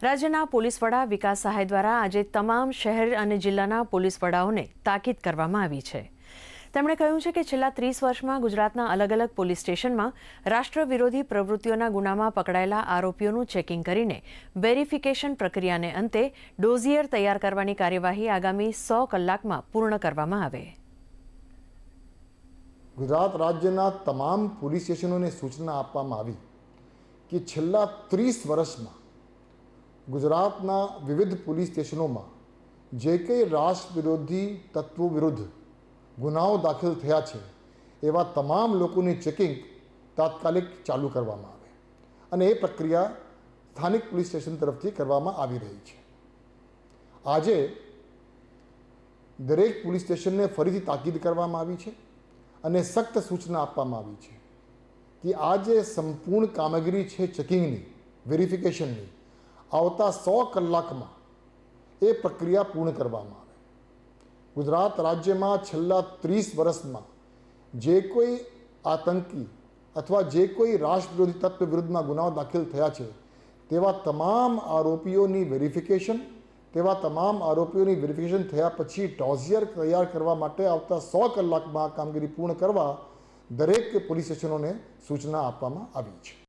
રાજ્યના પોલીસ વડા વિકાસ સહાય દ્વારા આજે તમામ શહેર અને જિલ્લાના પોલીસ વડાઓને તાકીદ કરવામાં આવી છે। તેમણે કહ્યું છે કે છેલ્લા 30 વર્ષમાં ગુજરાતના અલગ અલગ પોલીસ સ્ટેશનમાં રાષ્ટ્ર વિરોધી પ્રવૃત્તિઓના ગુનામાં પકડાયેલા આરોપીઓનું ચેકિંગ કરીને વેરિફિકેશન પ્રક્રિયાને અંતે ડોઝિયર તૈયાર કરવાની કાર્યવાહી આગામી 100 કલાકમાં પૂર્ણ કરવામાં આવે। ગુજરાત રાજ્યના તમામ પોલીસ સ્ટેશનોને સૂચના આપવામાં આવી કે છેલ્લા 30 વર્ષમાં ગુજરાતના વિવિધ પોલીસ સ્ટેશનોમાં જે કંઈ રાષ્ટ્ર વિરોધી તત્વો વિરુદ્ધ ગુનાઓ દાખલ થયા છે એવા તમામ લોકોની ચેકિંગ તાત્કાલિક ચાલુ કરવામાં આવે અને એ પ્રક્રિયા સ્થાનિક પોલીસ સ્ટેશન તરફથી કરવામાં આવી રહી છે। આજે દરેક પોલીસ સ્ટેશનને ફરીથી તાકીદ કરવામાં આવી છે અને સખ્ત સૂચના આપવામાં આવી છે કે આ જે સંપૂર્ણ કામગીરી છે ચેકિંગની, વેરિફિકેશનની, આવતા 100 કલાકમાં એ પ્રક્રિયા પૂર્ણ કરવામાં આવે। ગુજરાત રાજ્યમાં છેલ્લા 30 વર્ષમાં જે કોઈ આતંકી અથવા જે કોઈ રાષ્ટ્ર વિરોધી તત્વ વિરુદ્ધમાં ગુનાઓ દાખલ થયા છે તેવા તમામ આરોપીઓની વેરિફિકેશન થયા પછી ડોઝિયર તૈયાર કરવા માટે આવતા 100 કલાકમાં આ કામગીરી પૂર્ણ કરવા દરેક પોલીસ સ્ટેશનોને સૂચના આપવામાં આવી છે।